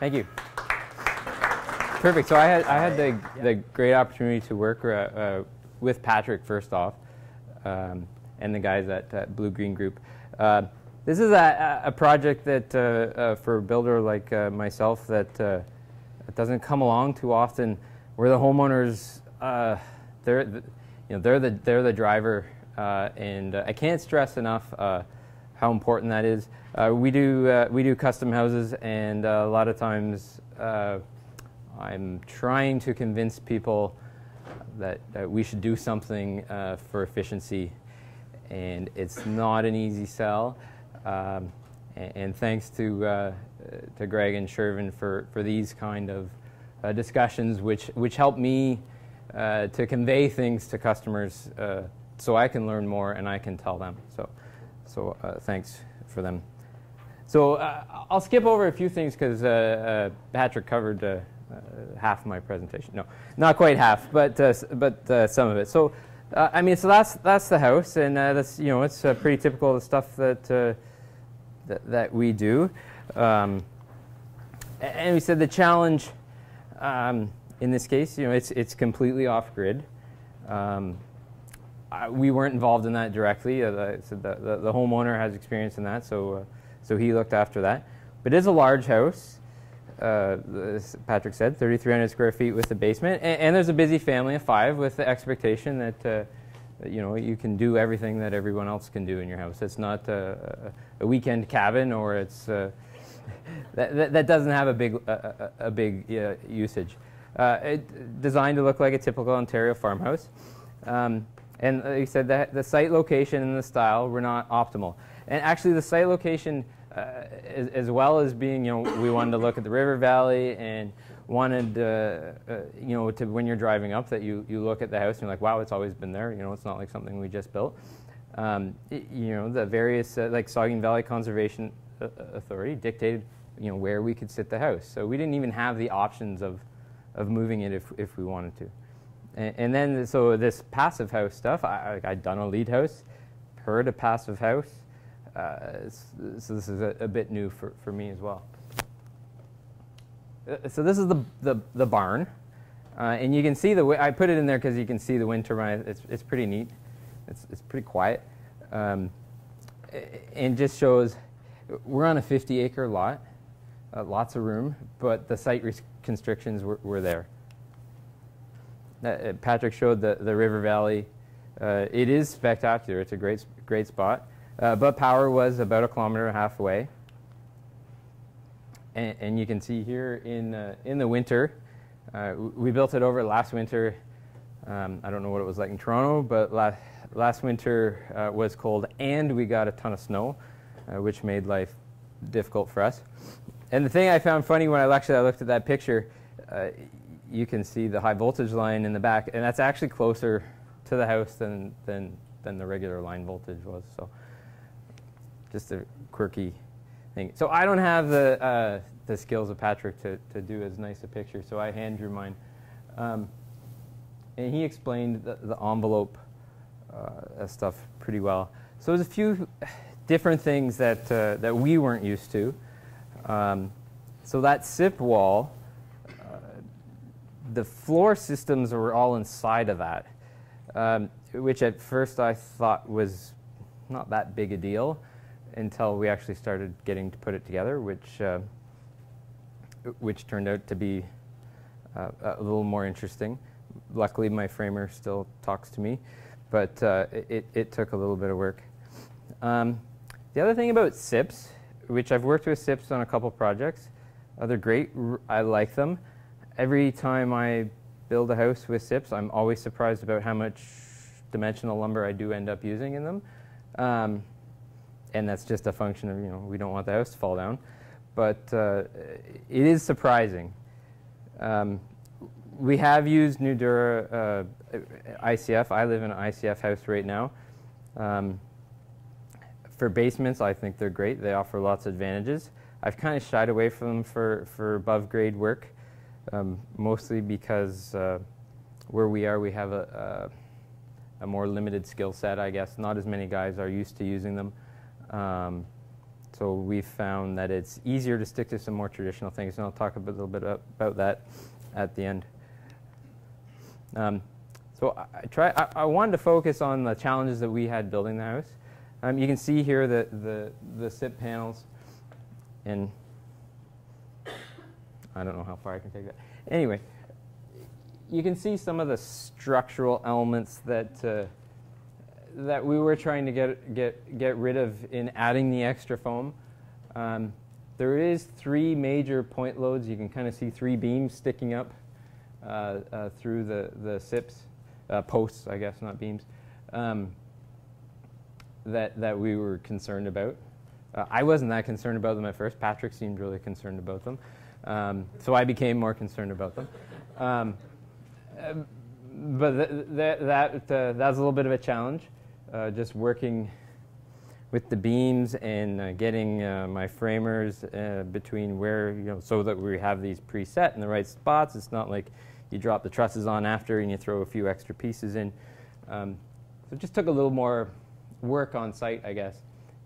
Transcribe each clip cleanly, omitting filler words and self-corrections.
Thank you. Perfect. So I had the great opportunity to work with Patrick first off, and the guys at Blue Green Group. This is a project that for a builder like myself that doesn't come along too often, where the homeowners they're the driver, and I can't stress enough how important that is. We do custom houses, and a lot of times I'm trying to convince people that we should do something for efficiency, and it's not an easy sell. And thanks to Greg and Shervin for these kind of discussions, which help me to convey things to customers, so I can learn more and I can tell them. So thanks for them. So I'll skip over a few things because Patrick covered half of my presentation. No, not quite half, but some of it. So I mean, so that's the house, and that's, you know, it's pretty typical of the stuff that we do. And we said the challenge in this case, you know, it's completely off grid. We weren't involved in that directly. So the homeowner has experience in that, so he looked after that. But it is a large house. As Patrick said, 3,300 square feet with the basement, and there's a busy family of 5 with the expectation that you know, you can do everything that everyone else can do in your house. It's not a weekend cabin, or it's that doesn't have a big usage. Designed to look like a typical Ontario farmhouse, and like you said, that the site location and the style were not optimal. And actually, the site location, as well as being, you know, we wanted to look at the river valley and wanted, you know, to, when you're driving up, that you look at the house and you're like, wow, it's always been there. You know, it's not like something we just built. You know, the various, like Saugeen Valley Conservation Authority dictated, you know, where we could sit the house. So we didn't even have the options of moving it if we wanted to. And then, so this passive house stuff, I'd done a lead house, heard a passive house. So this is a bit new for me as well. So this is the barn, and you can see I put it in there because you can see the wind turbine. It's pretty neat. It's pretty quiet, and just shows we're on a 50-acre lot, lots of room, but the site constrictions were there. Patrick showed the river valley. It is spectacular. It's a great spot. But power was about 1.5 kilometers away, and you can see here in the winter, we built it over last winter. I don't know what it was like in Toronto, but last winter was cold, and we got a ton of snow, which made life difficult for us. And the thing I found funny when I looked at that picture, you can see the high voltage line in the back, and that's actually closer to the house than the regular line voltage was. So just a quirky thing. So I don't have the skills of Patrick to do as nice a picture, so I hand drew mine. And he explained the envelope stuff pretty well. So there's a few different things that we weren't used to. So that SIP wall, the floor systems were all inside of that, which at first I thought was not that big a deal, until we actually started getting to put it together, which turned out to be a little more interesting. Luckily, my framer still talks to me, but it took a little bit of work. The other thing about SIPs, which I've worked with SIPs on a couple projects, they're great. I like them. Every time I build a house with SIPs, I'm always surprised about how much dimensional lumber I do end up using in them. And that's just a function of, you know, we don't want the house to fall down. But it is surprising. We have used Nudura ICF. I live in an ICF house right now. For basements, I think they're great. They offer lots of advantages. I've kind of shied away from them for above grade work, mostly because where we are, we have a more limited skill set, I guess. Not as many guys are used to using them. So so we found that it's easier to stick to some more traditional things, and I'll talk a little bit about that at the end. So I wanted to focus on the challenges that we had building the house. You can see here the SIP panels, and I don't know how far I can take that. Anyway, you can see some of the structural elements that that we were trying to get rid of in adding the extra foam. There is 3 major point loads. You can kind of see 3 beams sticking up through the SIPs, posts, I guess, not beams, that we were concerned about. I wasn't that concerned about them at first. Patrick seemed really concerned about them. So I became more concerned about them. But that's a little bit of a challenge, just working with the beams and getting my framers between where, so that we have these preset in the right spots. It's not like you drop the trusses on after and you throw a few extra pieces in. So it just took a little more work on site, I guess.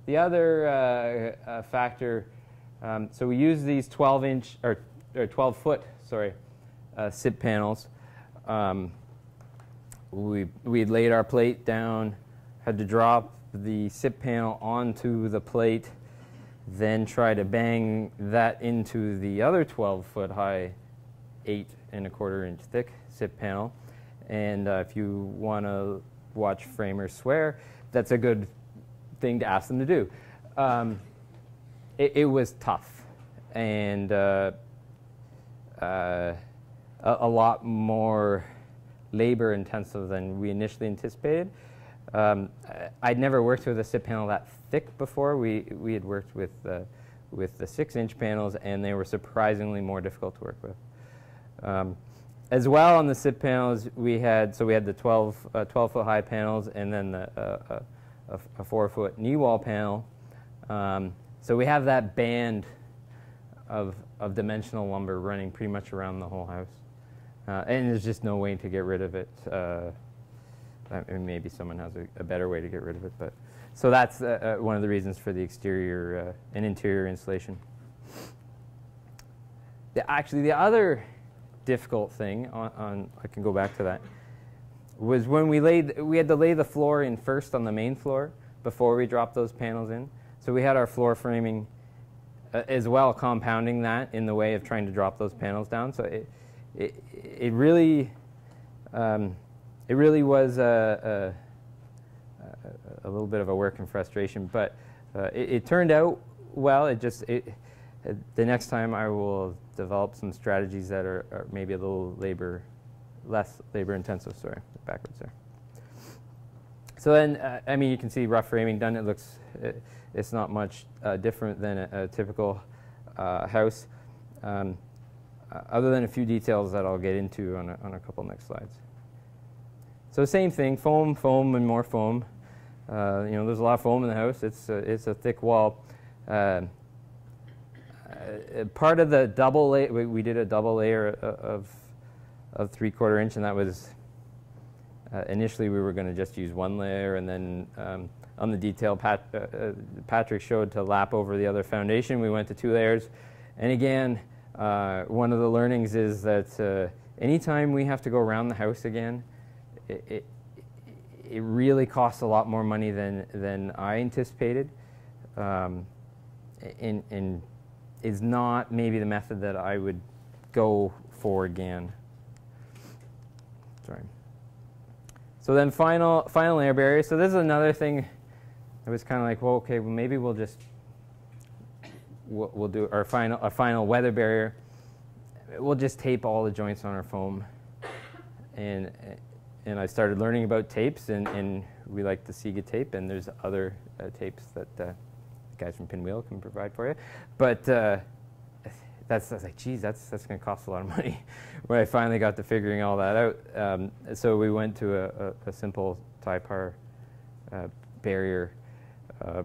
The other factor, so we use these 12-inch or 12-foot, SIP panels. We laid our plate down, had to drop the SIP panel onto the plate, then try to bang that into the other 12-foot high, 8 1/4 inch thick SIP panel. And if you want to watch framers swear, that's a good thing to ask them to do. It was tough and a lot more labor intensive than we initially anticipated. I'd never worked with a SIP panel that thick before. We had worked with the 6-inch panels, and they were surprisingly more difficult to work with. As well on the SIP panels, we had the 12-foot high panels, and then a 4-foot knee wall panel. So we have that band of dimensional lumber running pretty much around the whole house. And there's just no way to get rid of it. Maybe someone has a better way to get rid of it. But so that's one of the reasons for the exterior and interior insulation. Actually, the other difficult thing, I can go back to that, was when we had to lay the floor in first on the main floor before we dropped those panels in. So we had our floor framing as well, compounding that in the way of trying to drop those panels down. So it really was a little bit of a work and frustration, but it turned out well. The next time I will develop some strategies that are maybe a little less labor intensive. Sorry, backwards there. So then, you can see rough framing done. It's not much different than a typical house, other than a few details that I'll get into on a couple next slides. So same thing, foam, and more foam. There's a lot of foam in the house. It's a thick wall. Part of the double layer, we did a double layer of 3/4 inch, and that was initially we were going to just use one layer, and then on the detail Patrick showed to lap over the other foundation, we went to 2 layers. And again, one of the learnings is that anytime we have to go around the house again, it really costs a lot more money than I anticipated, and is not maybe the method that I would go for again. Sorry. So then final air barrier. So this is another thing. I was kind of like, well, okay, well maybe we'll do our final weather barrier. We'll just tape all the joints on our foam, and I started learning about tapes, and we like the Sega tape, and there's other tapes that guys from Pinwheel can provide for you. But I was like, geez, that's going to cost a lot of money. When I finally got to figuring all that out, so we went to a simple Typar barrier,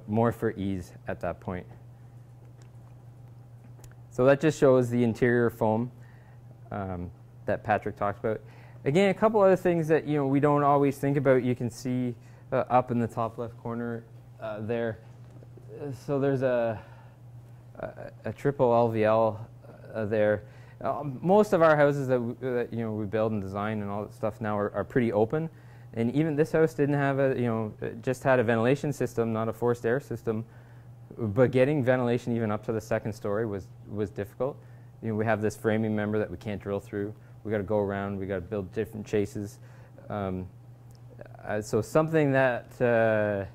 more for ease at that point. So that just shows the interior foam that Patrick talked about. Again, a couple other things that we don't always think about. You can see up in the top left corner there. So there's a triple LVL there. Most of our houses that we build and design and all that stuff now are pretty open, and even this house didn't have it just had a ventilation system, not a forced air system. But getting ventilation even up to the second story was difficult. We have this framing member that we can't drill through. We got to go around. We got to build different chases. So something that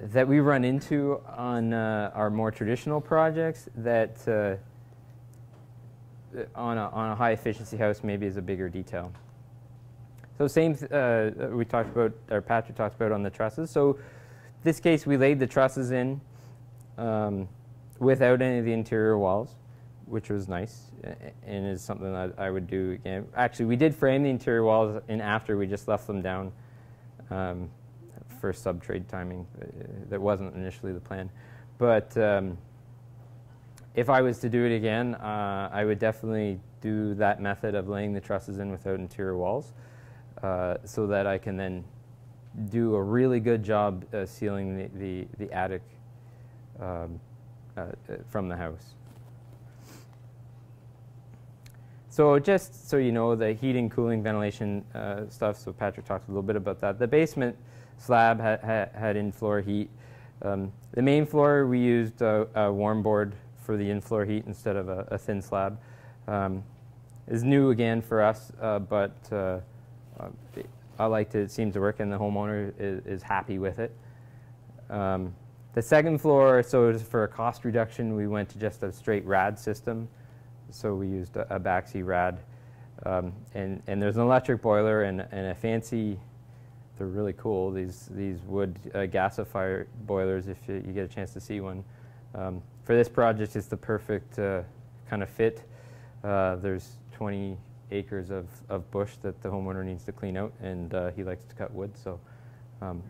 that we run into on our more traditional projects that on a high efficiency house maybe is a bigger detail. So same we talked about, or Patrick talked about on the trusses. So this case we laid the trusses in without any of the interior walls, which was nice and is something that I would do again. Actually, we did frame the interior walls in after. We just left them down for sub-trade timing. That wasn't initially the plan. But if I was to do it again, I would definitely do that method of laying the trusses in without interior walls so that I can then do a really good job sealing the attic from the house. So just so you know, the heating, cooling, ventilation stuff, so Patrick talked a little bit about that. The basement slab had in-floor heat. The main floor, we used a warm board for the in-floor heat instead of a thin slab. It's new again for us, but I liked it. It seems to work, and the homeowner is happy with it. The second floor, so for a cost reduction, we went to just a straight rad system. So we used a Baxi rad, and there's an electric boiler and a fancy. They're really cool. These wood gasifier boilers. If you get a chance to see one, for this project, it's the perfect kind of fit. There's 20 acres of bush that the homeowner needs to clean out, and he likes to cut wood, so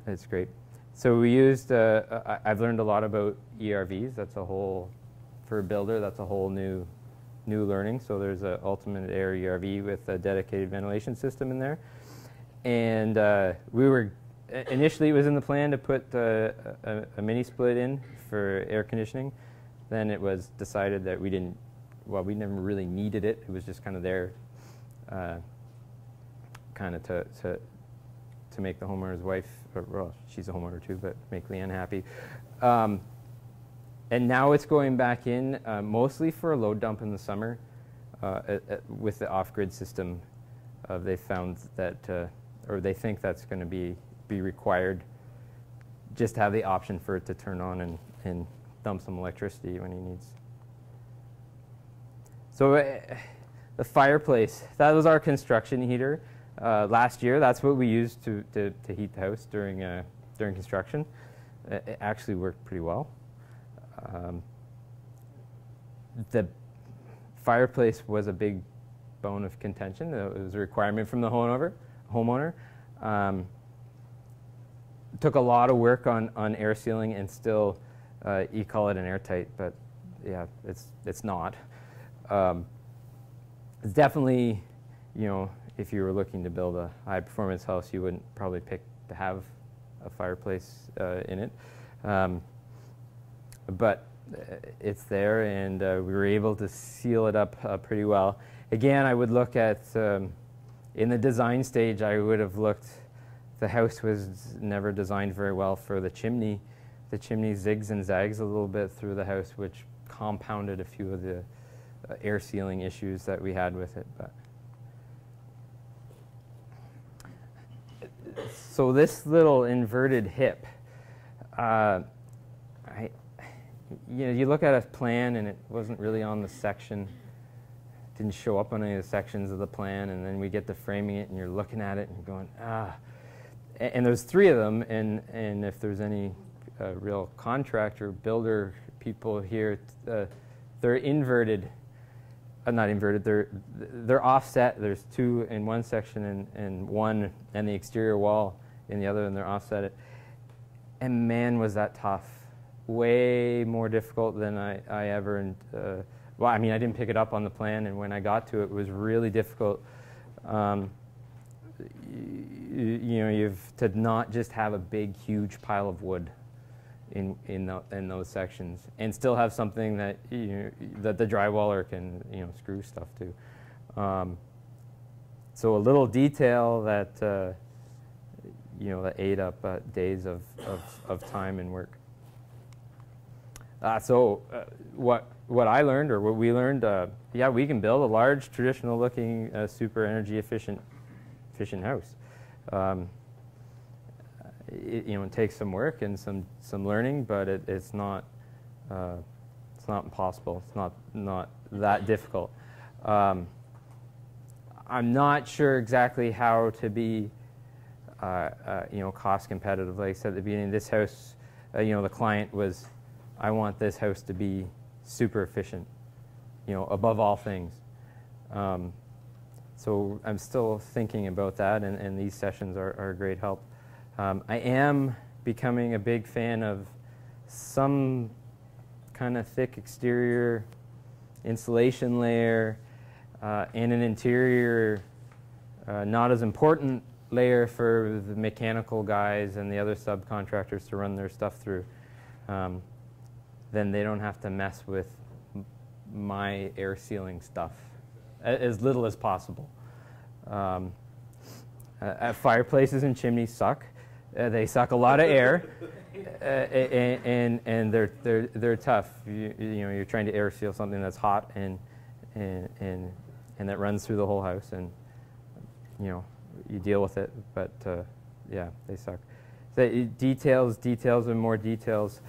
it's great. So we used. I've learned a lot about ERVs. That's a whole, for a builder, that's a whole new learning. So there's an Ultimate Air ERV with a dedicated ventilation system in there. And we were, initially it was in the plan to put a mini split in for air conditioning. Then it was decided that we didn't, well, we never really needed it. It was just kind of there kind of to make the homeowner's wife, or, well, she's a homeowner too, but make Leanne happy. And now it's going back in mostly for a load dump in the summer with the off-grid system. They found that, or they think that's going to be required, just have the option for it to turn on and dump some electricity when he needs. So the fireplace, that was our construction heater last year. That's what we used to heat the house during construction. It actually worked pretty well. The fireplace was a big bone of contention. It was a requirement from the homeowner. Took a lot of work on air sealing, and still you call it an airtight, but yeah, it's not. It's definitely, if you were looking to build a high performance house, you wouldn't probably pick to have a fireplace in it. But it's there, and we were able to seal it up pretty well. Again, I would look at, in the design stage, I would have looked, the house was never designed very well for the chimney. The chimney zigs and zags a little bit through the house, which compounded a few of the air sealing issues that we had with it. But so this little inverted hip, you look at a plan and it wasn't really on the section, didn't show up on any of the sections of the plan, and then we get to framing it and you're looking at it and you're going, ah. And there's 3 of them, and if there's any real contractor, builder people here, they're inverted, not inverted, they're offset. There's 2 in one section and 1 and the exterior wall in the other, and they're offset. And man, was that tough. Way more difficult than I ever, well, I mean, I didn't pick it up on the plan, and when I got to it, it was really difficult. You've to not just have a big, huge pile of wood in those sections, and still have something that that the drywaller can screw stuff to. So a little detail that that ate up days of time and work. What I learned, or what we learned, yeah, we can build a large, traditional-looking, super energy efficient house. It takes some work and some learning, but it's not impossible. It's not that difficult. I'm not sure exactly how to be cost competitive. Like I said at the beginning, this house, the client was, I want this house to be super efficient, above all things. So I'm still thinking about that, and these sessions are a great help. I am becoming a big fan of some kind of thick exterior insulation layer and an interior, not as important layer for the mechanical guys and the other subcontractors to run their stuff through. Then they don't have to mess with my air sealing stuff as little as possible. Fireplaces and chimneys suck. They suck a lot of air, and they're tough. You're trying to air seal something that's hot and that runs through the whole house, and you deal with it. But yeah, they suck. So details, and more details.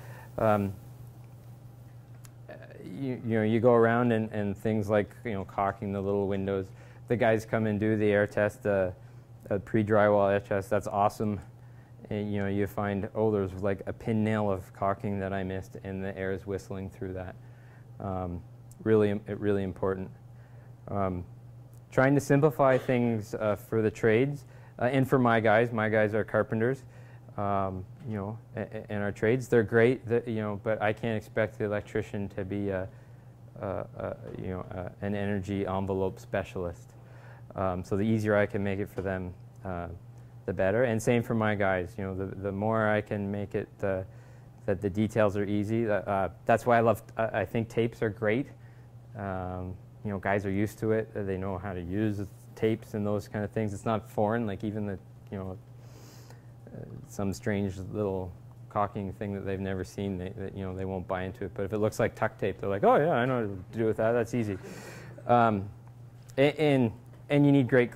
You go around and things like caulking the little windows. The guys come and do the air test, pre-drywall air test. That's awesome. And you find, oh, there's like a pin nail of caulking that I missed, and the air is whistling through that. Really important. Trying to simplify things for the trades and for my guys. My guys are carpenters. And our trades, they're great, but I can't expect the electrician to be an energy envelope specialist. So the easier I can make it for them, the better. And same for my guys. The more I can make it that the details are easy. That's why I think tapes are great. Guys are used to it. They know how to use tapes and those kind of things. It's not foreign. Like even the some strange little caulking thing that they've never seen, they won't buy into it. But if it looks like tuck tape, they're like, oh yeah, I know what to do with that. That's easy. And you need great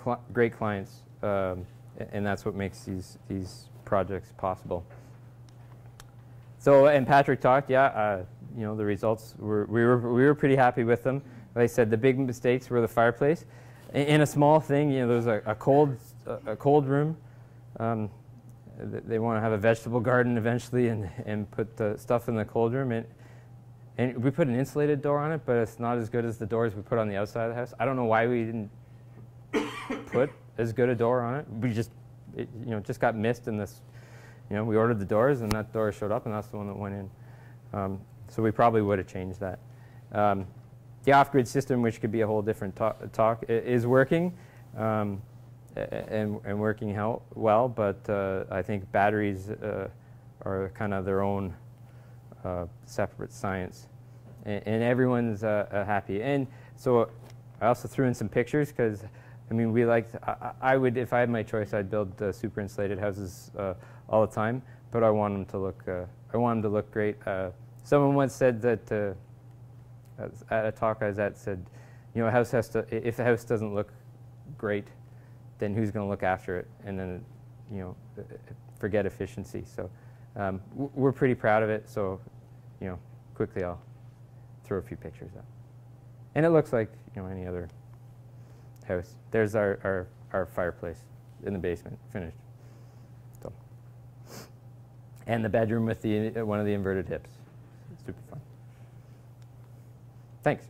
clients, and that's what makes these projects possible. So, and Patrick talked, yeah, the results we were pretty happy with them. Like I said, the big mistakes were the fireplace. In a small thing, there's a cold room. They want to have a vegetable garden eventually and put the stuff in the cold room. And we put an insulated door on it, but it's not as good as the doors we put on the outside of the house. I don't know why we didn't put as good a door on it. We just got missed in this. We ordered the doors, and that door showed up, and that's the one that went in. So we probably would have changed that. The off-grid system, which could be a whole different talk, is working. And working well, but I think batteries are kind of their own separate science, and everyone's happy. And so I also threw in some pictures because, we liked. I would, if I had my choice, I'd build super insulated houses all the time. But I want them to look. I want them to look great. Someone once said that at a talk I was at, said, a house has to. If the house doesn't look great, then who's going to look after it? And then, forget efficiency. So we're pretty proud of it. So, quickly I'll throw a few pictures up. And it looks like, any other house. There's our fireplace in the basement, finished. So, and the bedroom with one of the inverted hips. Super fun. Thanks.